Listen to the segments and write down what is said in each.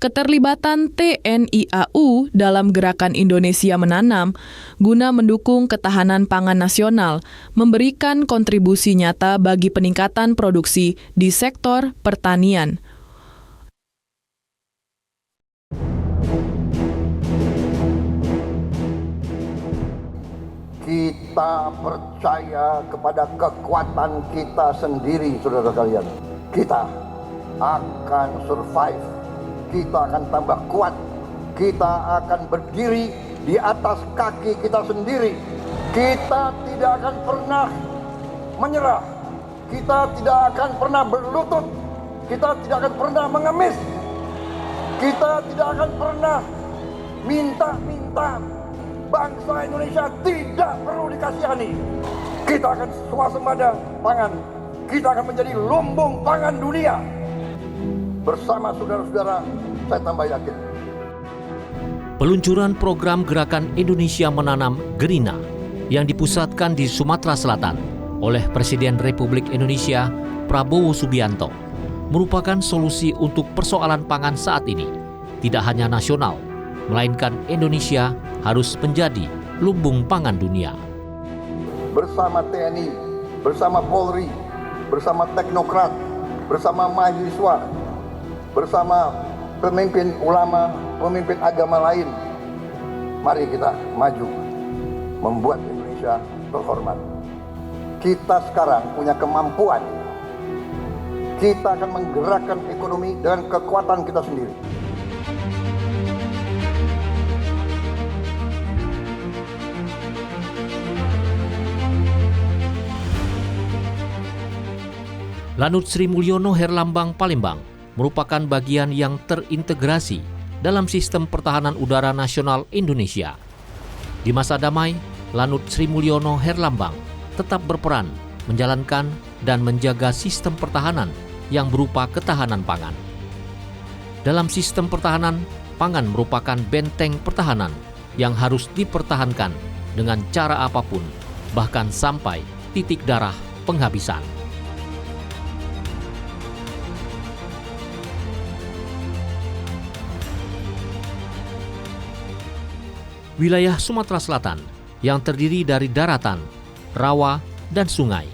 keterlibatan TNI AU dalam gerakan Indonesia Menanam guna mendukung ketahanan pangan nasional, memberikan kontribusi nyata bagi peningkatan produksi di sektor pertanian. Kita percaya kepada kekuatan kita sendiri, saudara sekalian. Kita akan survive, kita akan tambah kuat, kita akan berdiri di atas kaki kita sendiri. Kita tidak akan pernah menyerah, kita tidak akan pernah berlutut, kita tidak akan pernah mengemis, kita tidak akan pernah minta-minta. Bangsa Indonesia tidak perlu dikasihani. Kita akan swasembada pangan. Kita akan menjadi lumbung pangan dunia. Bersama saudara-saudara, saya tambah yakin. Peluncuran program Gerakan Indonesia Menanam Gerina yang dipusatkan di Sumatera Selatan oleh Presiden Republik Indonesia Prabowo Subianto merupakan solusi untuk persoalan pangan saat ini, tidak hanya nasional, melainkan Indonesia harus menjadi lumbung pangan dunia. Bersama TNI, bersama Polri, bersama teknokrat, bersama mahasiswa, bersama pemimpin ulama, pemimpin agama lain, mari kita maju, membuat Indonesia terhormat. Kita sekarang punya kemampuan, kita akan menggerakkan ekonomi dengan kekuatan kita sendiri. Lanut Sri Mulyono Herlambang Palembang merupakan bagian yang terintegrasi dalam sistem pertahanan udara nasional Indonesia. Di masa damai, Lanut Sri Mulyono Herlambang tetap berperan menjalankan dan menjaga sistem pertahanan yang berupa ketahanan pangan. Dalam sistem pertahanan, pangan merupakan benteng pertahanan yang harus dipertahankan dengan cara apapun, bahkan sampai titik darah penghabisan. Wilayah Sumatera Selatan yang terdiri dari daratan, rawa, dan sungai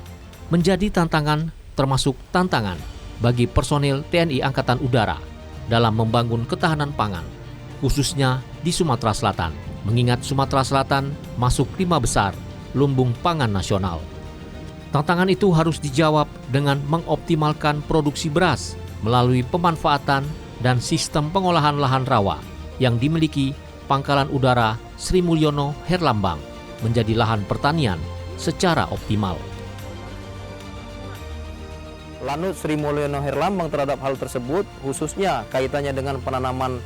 menjadi tantangan termasuk tantangan bagi personil TNI Angkatan Udara dalam membangun ketahanan pangan, khususnya di Sumatera Selatan, mengingat Sumatera Selatan masuk 5 besar lumbung pangan nasional. Tantangan itu harus dijawab dengan mengoptimalkan produksi beras melalui pemanfaatan dan sistem pengolahan lahan rawa yang dimiliki Pangkalan Udara Sri Mulyono Herlambang menjadi lahan pertanian secara optimal. Lanut Sri Mulyono Herlambang terhadap hal tersebut, khususnya kaitannya dengan penanaman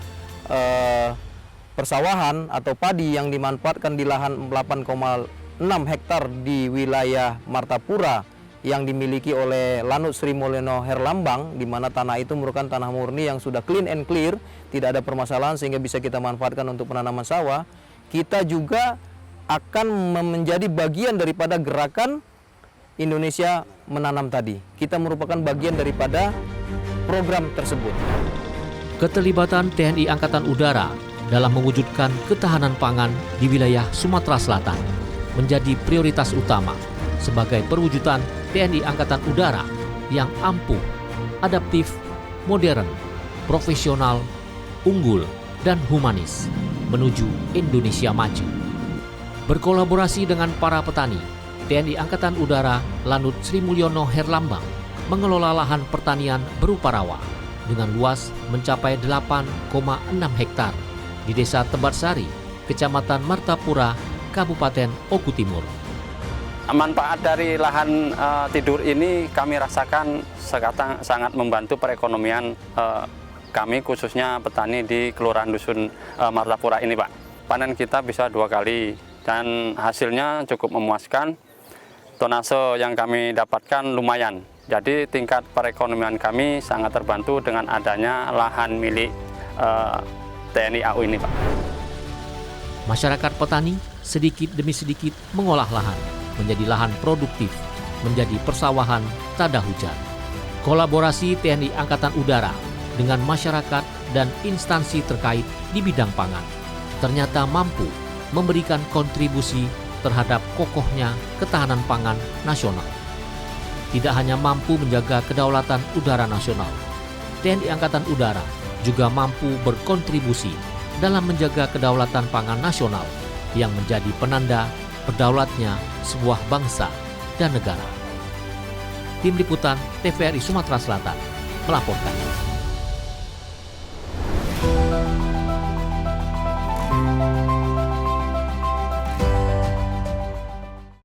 persawahan atau padi yang dimanfaatkan di lahan 8,6 hektar di wilayah Martapura yang dimiliki oleh Lanut Sri Mulyono Herlambang, di mana tanah itu merupakan tanah murni yang sudah clean and clear, tidak ada permasalahan sehingga bisa kita manfaatkan untuk penanaman sawah. Kita juga akan menjadi bagian daripada gerakan Indonesia Menanam tadi. Kita merupakan bagian daripada program tersebut. Keterlibatan TNI Angkatan Udara dalam mewujudkan ketahanan pangan di wilayah Sumatera Selatan menjadi prioritas utama sebagai perwujudan TNI Angkatan Udara yang ampuh, adaptif, modern, profesional, unggul, dan humanis menuju Indonesia maju. Berkolaborasi dengan para petani, TNI Angkatan Udara Lanut Sri Mulyono Herlambang mengelola lahan pertanian berupa rawa dengan luas mencapai 8,6 hektar di Desa Tebarsari, Kecamatan Martapura, Kabupaten Oku Timur. Manfaat dari lahan tidur ini kami rasakan sangat membantu perekonomian kami, khususnya petani di Kelurahan Dusun Martapura ini, Pak. Panen kita bisa 2 kali dan hasilnya cukup memuaskan. Tonase yang kami dapatkan lumayan. Jadi tingkat perekonomian kami sangat terbantu dengan adanya lahan milik TNI AU ini, Pak. Masyarakat petani sedikit demi sedikit mengolah lahan menjadi lahan produktif, menjadi persawahan tada hujan. Kolaborasi TNI Angkatan Udara dengan masyarakat dan instansi terkait di bidang pangan ternyata mampu memberikan kontribusi terhadap kokohnya ketahanan pangan nasional. Tidak hanya mampu menjaga kedaulatan udara nasional, TNI Angkatan Udara juga mampu berkontribusi dalam menjaga kedaulatan pangan nasional yang menjadi penanda berdaulatnya sebuah bangsa dan negara. Tim Liputan TVRI Sumatera Selatan melaporkan.